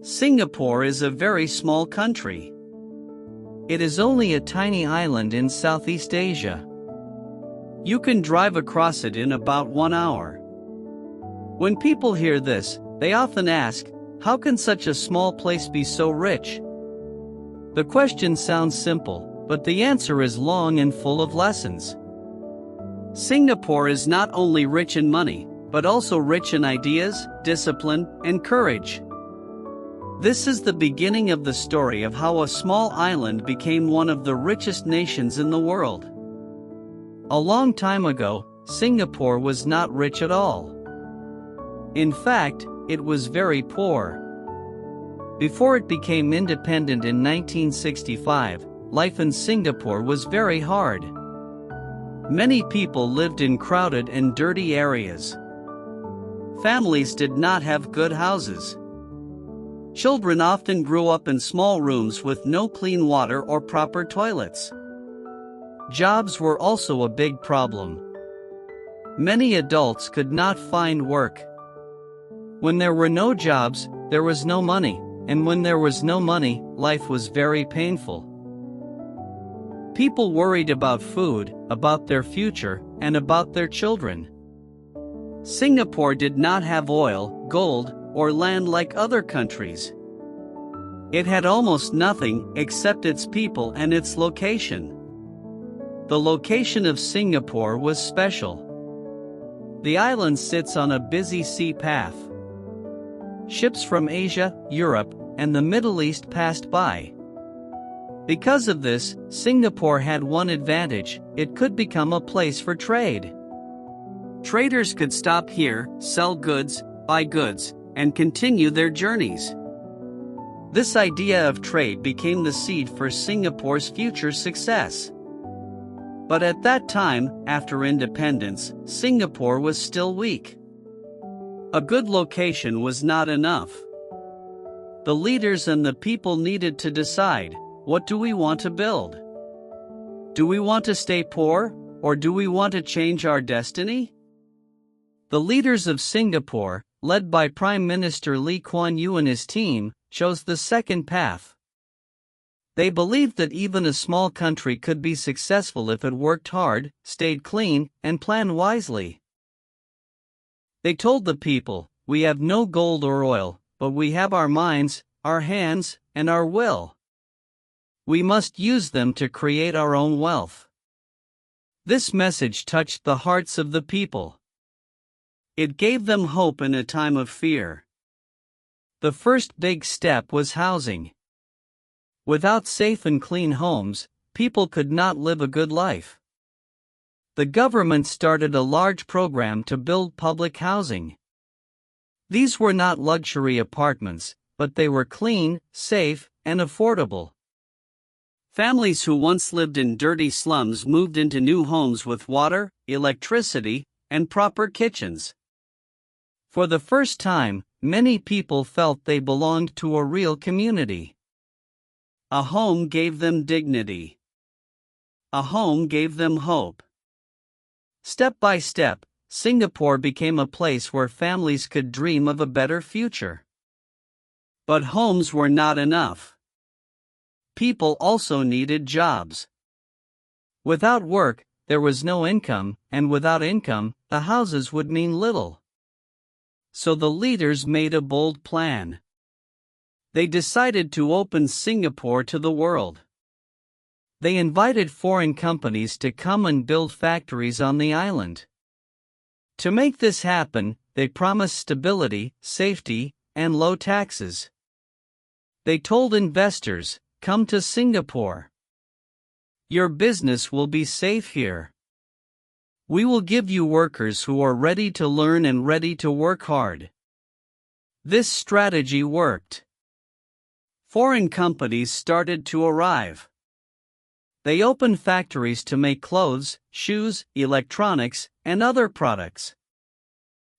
Singapore is a very small country. It is only a tiny island in Southeast Asia. You can drive across it in about 1 hour. When people hear this, they often ask, how can such a small place be so rich? The question sounds simple, but the answer is long and full of lessons. Singapore is not only rich in money, but also rich in ideas, discipline, and courage. This is the beginning of the story of how a small island became one of the richest nations in the world. A long time ago, Singapore was not rich at all. In fact, it was very poor. Before it became independent in 1965, life in Singapore was very hard. Many people lived in crowded and dirty areas. Families did not have good houses. Children often grew up in small rooms with no clean water or proper toilets. Jobs were also a big problem. Many adults could not find work. When there were no jobs, there was no money, and when there was no money, life was very painful. People worried about food, about their future, and about their children. Singapore did not have oil, gold, or land like other countries. It had almost nothing except its people and its location. The location of Singapore was special. The island sits on a busy sea path. Ships from Asia, Europe, and the Middle East passed by. Because of this, Singapore had one advantage: it could become a place for trade. Traders could stop here, sell goods, buy goods, and continue their journeys. This idea of trade became the seed for Singapore's future success. But at that time, after independence, Singapore was still weak. A good location was not enough. The leaders and the people needed to decide, what do we want to build? Do we want to stay poor, or do we want to change our destiny? The leaders of Singapore, led by Prime Minister Lee Kuan Yew and his team, chose the second path. They believed that even a small country could be successful if it worked hard, stayed clean, and planned wisely. They told the people, we have no gold or oil, but we have our minds, our hands, and our will. We must use them to create our own wealth. This message touched the hearts of the people. It gave them hope in a time of fear. The first big step was housing. Without safe and clean homes, people could not live a good life. The government started a large program to build public housing. These were not luxury apartments, but they were clean, safe, and affordable. Families who once lived in dirty slums moved into new homes with water, electricity, and proper kitchens. For the first time, many people felt they belonged to a real community. A home gave them dignity. A home gave them hope. Step by step, Singapore became a place where families could dream of a better future. But homes were not enough. People also needed jobs. Without work, there was no income, and without income, the houses would mean little. So the leaders made a bold plan. They decided to open Singapore to the world. They invited foreign companies to come and build factories on the island. To make this happen, they promised stability, safety, and low taxes. They told investors, come to Singapore. Your business will be safe here. We will give you workers who are ready to learn and ready to work hard. This strategy worked. Foreign companies started to arrive. They opened factories to make clothes, shoes, electronics, and other products.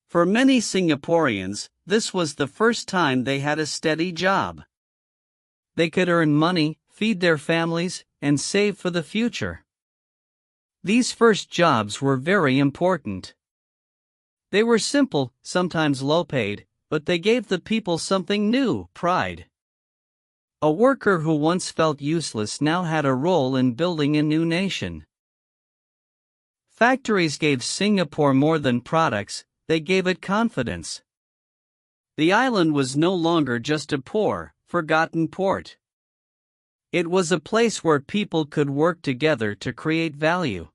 For many Singaporeans, this was the first time they had a steady job. They could earn money, feed their families, and save for the future. These first jobs were very important. They were simple, sometimes low-paid, but they gave the people something new: pride. A worker who once felt useless now had a role in building a new nation. Factories gave Singapore more than products, they gave it confidence. The island was no longer just a poor, forgotten port. It was a place where people could work together to create value.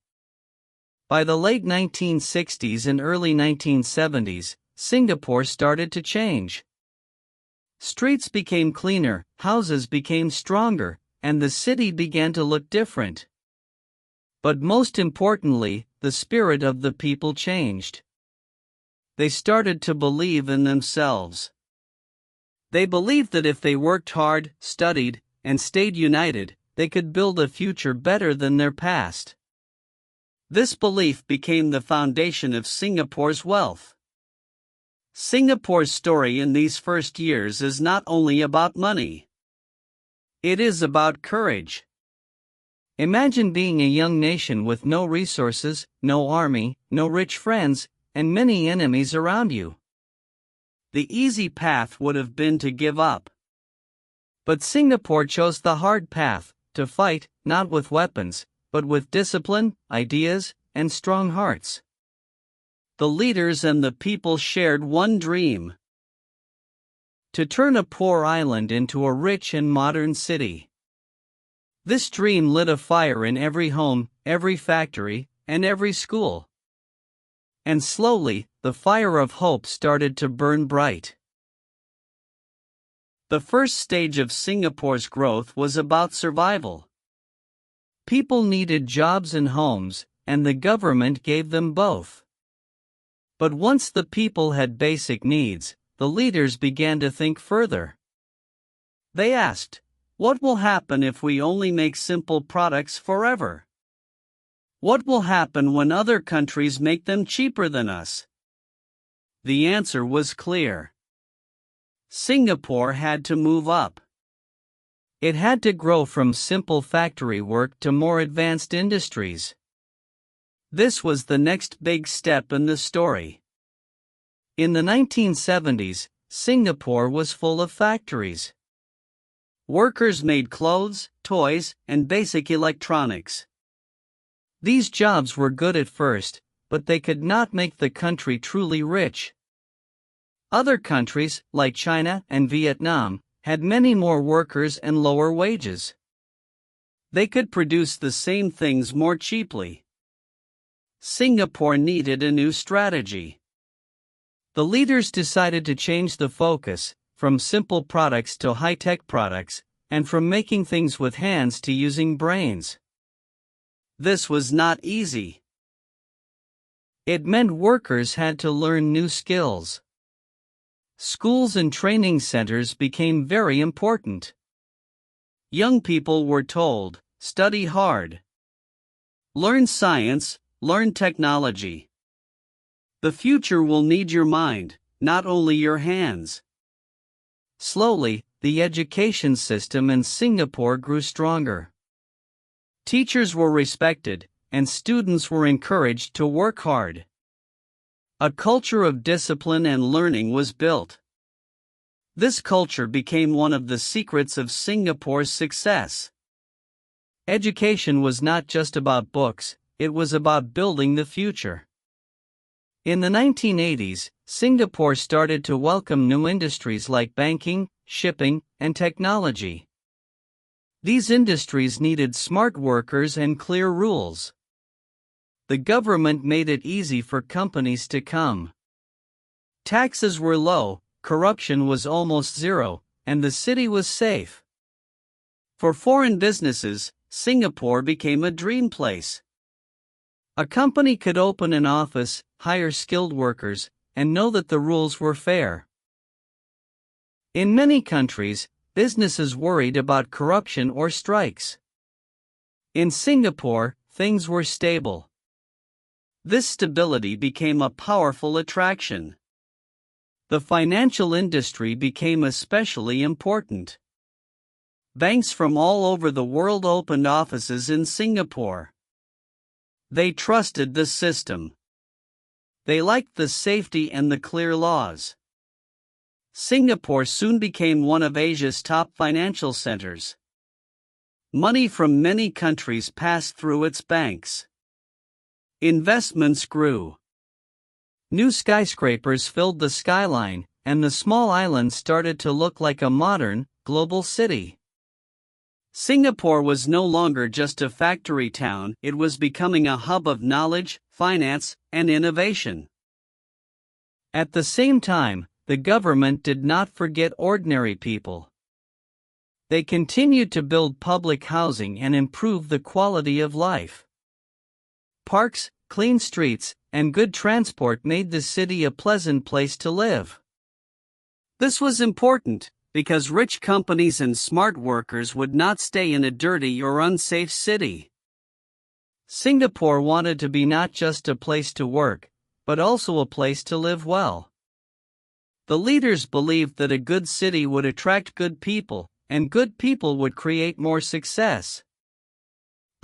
By the late 1960s and early 1970s, Singapore started to change. Streets became cleaner, houses became stronger, and the city began to look different. But most importantly, the spirit of the people changed. They started to believe in themselves. They believed that if they worked hard, studied, and stayed united, they could build a future better than their past. This belief became the foundation of Singapore's wealth. Singapore's story in these first years is not only about money. It is about courage. Imagine being a young nation with no resources, no army, no rich friends, and many enemies around you. The easy path would have been to give up. But Singapore chose the hard path, to fight, not with weapons, but with discipline, ideas, and strong hearts. The leaders and the people shared one dream: to turn a poor island into a rich and modern city. This dream lit a fire in every home, every factory, and every school. And slowly, the fire of hope started to burn bright. The first stage of Singapore's growth was about survival. People needed jobs and homes, and the government gave them both. But once the people had basic needs, the leaders began to think further. They asked, what will happen if we only make simple products forever? What will happen when other countries make them cheaper than us? The answer was clear. Singapore had to move up. It had to grow from simple factory work to more advanced industries. This was the next big step in the story. In the 1970s, Singapore was full of factories. Workers made clothes, toys, and basic electronics. These jobs were good at first, but they could not make the country truly rich. Other countries, like China and Vietnam, had many more workers and lower wages. They could produce the same things more cheaply. Singapore needed a new strategy. The leaders decided to change the focus, from simple products to high-tech products, and from making things with hands to using brains. This was not easy. It meant workers had to learn new skills. Schools and training centers became very important. Young people were told, study hard. Learn science, learn technology. The future will need your mind, not only your hands. Slowly, the education system in Singapore grew stronger. Teachers were respected, and students were encouraged to work hard. A culture of discipline and learning was built. This culture became one of the secrets of Singapore's success. Education was not just about books, it was about building the future. In the 1980s, Singapore started to welcome new industries like banking, shipping, and technology. These industries needed smart workers and clear rules. The government made it easy for companies to come. Taxes were low, corruption was almost zero, and the city was safe. For foreign businesses, Singapore became a dream place. A company could open an office, hire skilled workers, and know that the rules were fair. In many countries, businesses worried about corruption or strikes. In Singapore, things were stable. This stability became a powerful attraction. The financial industry became especially important. Banks from all over the world opened offices in Singapore. They trusted the system. They liked the safety and the clear laws. Singapore soon became one of Asia's top financial centers. Money from many countries passed through its banks. Investments grew. New skyscrapers filled the skyline, and the small island started to look like a modern, global city. Singapore was no longer just a factory town, it was becoming a hub of knowledge, finance, and innovation. At the same time, the government did not forget ordinary people. They continued to build public housing and improve the quality of life. Parks, clean streets, and good transport made the city a pleasant place to live. This was important, because rich companies and smart workers would not stay in a dirty or unsafe city. Singapore wanted to be not just a place to work, but also a place to live well. The leaders believed that a good city would attract good people, and good people would create more success.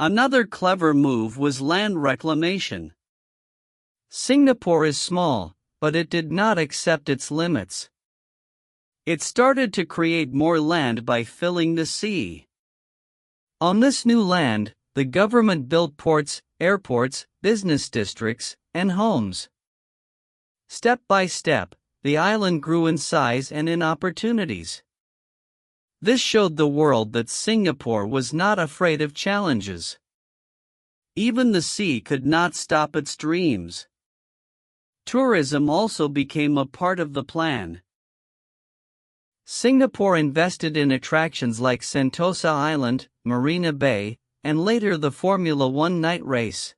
Another clever move was land reclamation. Singapore is small, but it did not accept its limits. It started to create more land by filling the sea. On this new land, the government built ports, airports, business districts, and homes. Step by step, the island grew in size and in opportunities. This showed the world that Singapore was not afraid of challenges. Even the sea could not stop its dreams. Tourism also became a part of the plan. Singapore invested in attractions like Sentosa Island, Marina Bay, and later the Formula One night race.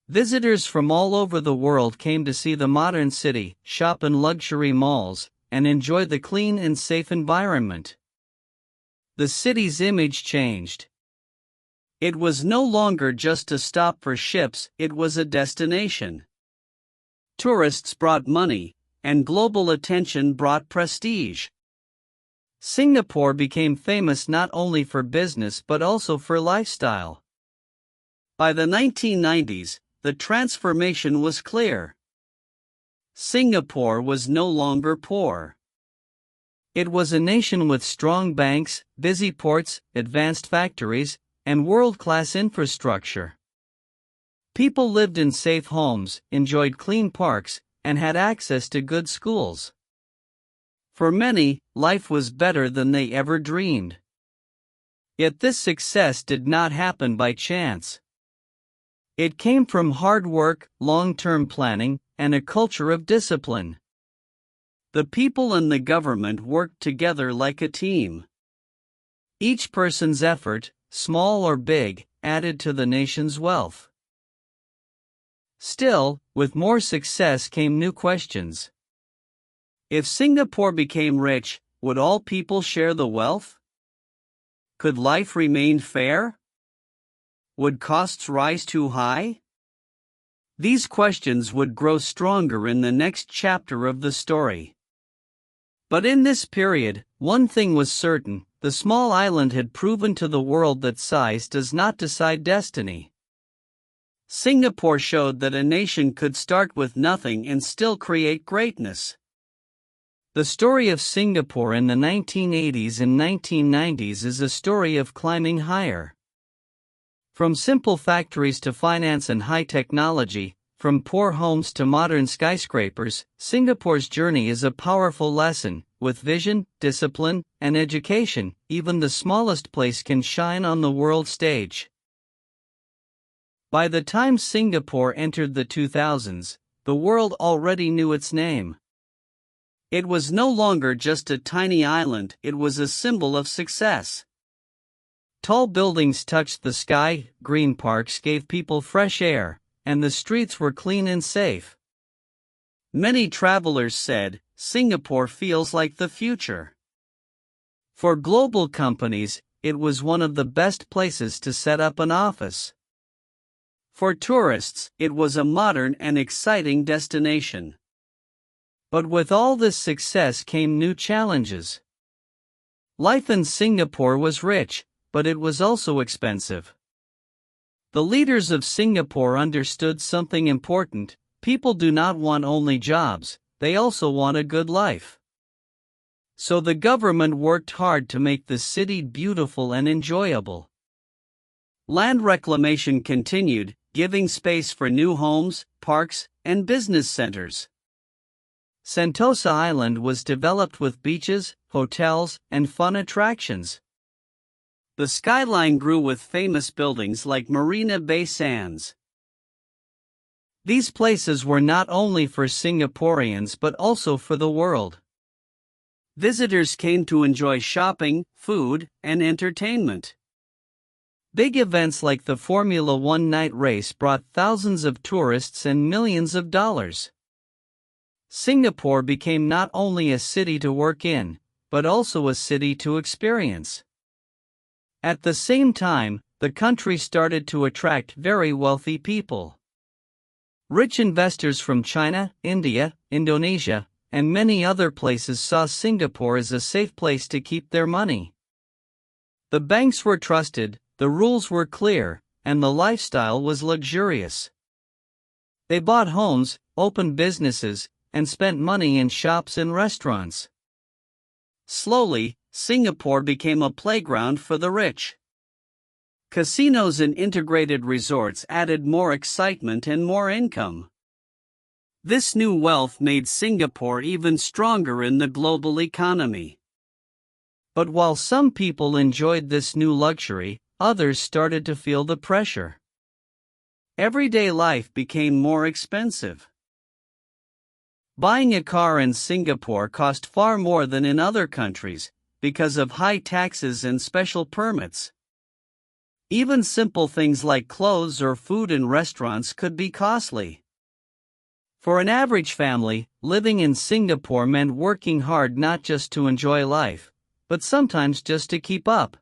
Visitors from all over the world came to see the modern city, shop in luxury malls, and enjoy the clean and safe environment. The city's image changed. It was no longer just a stop for ships, it was a destination. Tourists brought money, and global attention brought prestige. Singapore became famous not only for business but also for lifestyle. By the 1990s, the transformation was clear. Singapore was no longer poor. It was a nation with strong banks, busy ports, advanced factories, and world-class infrastructure. People lived in safe homes, enjoyed clean parks, and had access to good schools. For many, life was better than they ever dreamed. Yet this success did not happen by chance. It came from hard work, long-term planning, and a culture of discipline. The people and the government worked together like a team. Each person's effort, small or big, added to the nation's wealth. Still, with more success came new questions. If Singapore became rich, would all people share the wealth? Could life remain fair? Would costs rise too high? These questions would grow stronger in the next chapter of the story. But in this period, one thing was certain: the small island had proven to the world that size does not decide destiny. Singapore showed that a nation could start with nothing and still create greatness. The story of Singapore in the 1980s and 1990s is a story of climbing higher. From simple factories to finance and high technology, from poor homes to modern skyscrapers, Singapore's journey is a powerful lesson. With vision, discipline, and education, even the smallest place can shine on the world stage. By the time Singapore entered the 2000s, the world already knew its name. It was no longer just a tiny island, it was a symbol of success. Tall buildings touched the sky, green parks gave people fresh air, and the streets were clean and safe. Many travelers said, "Singapore feels like the future." For global companies, it was one of the best places to set up an office. For tourists, it was a modern and exciting destination. But with all this success came new challenges. Life in Singapore was rich, but it was also expensive. The leaders of Singapore understood something important: people do not want only jobs, they also want a good life. So the government worked hard to make the city beautiful and enjoyable. Land reclamation continued, giving space for new homes, parks, and business centers. Sentosa Island was developed with beaches, hotels, and fun attractions. The skyline grew with famous buildings like Marina Bay Sands. These places were not only for Singaporeans but also for the world. Visitors came to enjoy shopping, food, and entertainment. Big events like the Formula One night race brought thousands of tourists and millions of dollars. Singapore became not only a city to work in, but also a city to experience. At the same time, the country started to attract very wealthy people. Rich investors from China, India, Indonesia, and many other places saw Singapore as a safe place to keep their money. The banks were trusted, the rules were clear, and the lifestyle was luxurious. They bought homes, opened businesses, and spent money in shops and restaurants. Slowly, Singapore became a playground for the rich. Casinos and integrated resorts added more excitement and more income. This new wealth made Singapore even stronger in the global economy. But while some people enjoyed this new luxury, others started to feel the pressure. Everyday life became more expensive. Buying a car in Singapore cost far more than in other countries, because of high taxes and special permits. Even simple things like clothes or food in restaurants could be costly. For an average family, living in Singapore meant working hard not just to enjoy life, but sometimes just to keep up.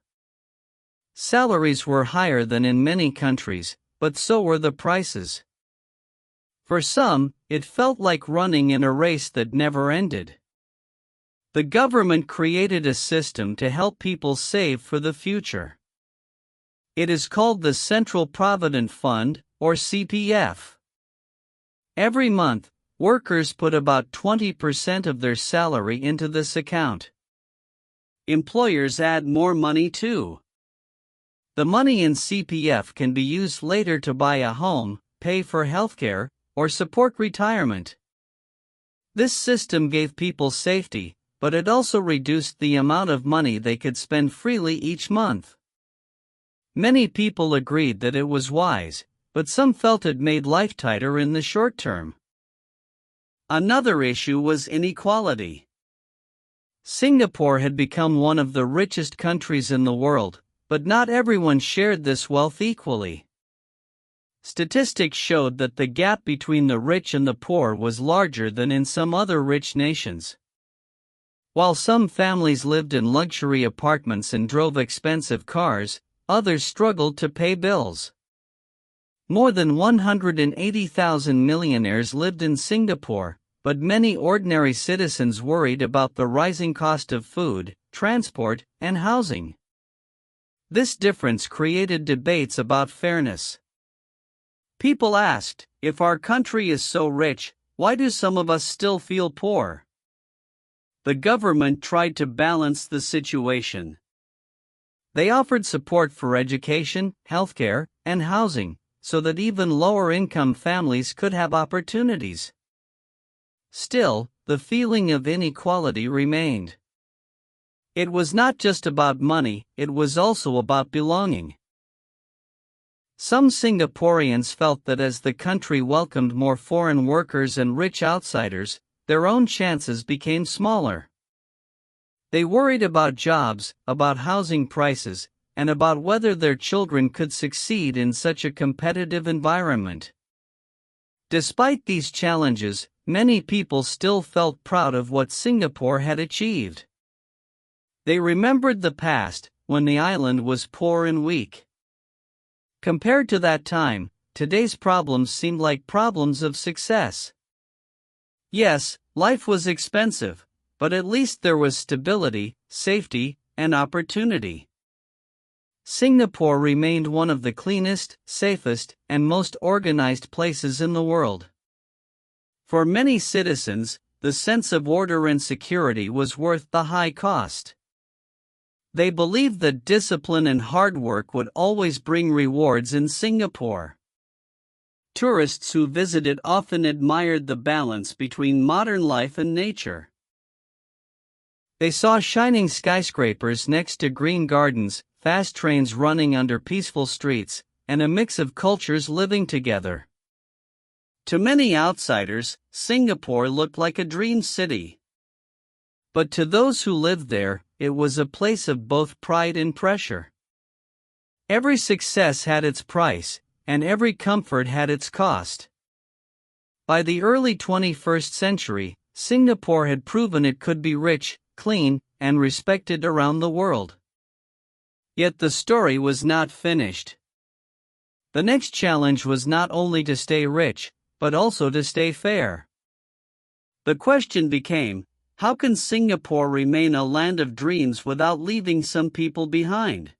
Salaries were higher than in many countries, but so were the prices. For some, it felt like running in a race that never ended. The government created a system to help people save for the future. It is called the Central Provident Fund, or CPF. Every month, workers put about 20% of their salary into this account. Employers add more money too. The money in CPF can be used later to buy a home, pay for healthcare, or support retirement. This system gave people safety, but it also reduced the amount of money they could spend freely each month. Many people agreed that it was wise, but some felt it made life tighter in the short term. Another issue was inequality. Singapore had become one of the richest countries in the world, but not everyone shared this wealth equally. Statistics showed that the gap between the rich and the poor was larger than in some other rich nations. While some families lived in luxury apartments and drove expensive cars, others struggled to pay bills. More than 180,000 millionaires lived in Singapore, but many ordinary citizens worried about the rising cost of food, transport, and housing. This difference created debates about fairness. People asked, if our country is so rich, why do some of us still feel poor? The government tried to balance the situation. They offered support for education, healthcare, and housing, so that even lower-income families could have opportunities. Still, the feeling of inequality remained. It was not just about money, it was also about belonging. Some Singaporeans felt that as the country welcomed more foreign workers and rich outsiders, their own chances became smaller. They worried about jobs, about housing prices, and about whether their children could succeed in such a competitive environment. Despite these challenges, many people still felt proud of what Singapore had achieved. They remembered the past, when the island was poor and weak. Compared to that time, today's problems seemed like problems of success. Yes, life was expensive, but at least there was stability, safety, and opportunity. Singapore remained one of the cleanest, safest, and most organized places in the world. For many citizens, the sense of order and security was worth the high cost. They believed that discipline and hard work would always bring rewards in Singapore. Tourists who visited often admired the balance between modern life and nature. They saw shining skyscrapers next to green gardens, fast trains running under peaceful streets, and a mix of cultures living together. To many outsiders, Singapore looked like a dream city. But to those who lived there, it was a place of both pride and pressure. Every success had its price, and every comfort had its cost. By the early 21st century, Singapore had proven it could be rich, clean, and respected around the world. Yet the story was not finished. The next challenge was not only to stay rich, but also to stay fair. The question became, how can Singapore remain a land of dreams without leaving some people behind?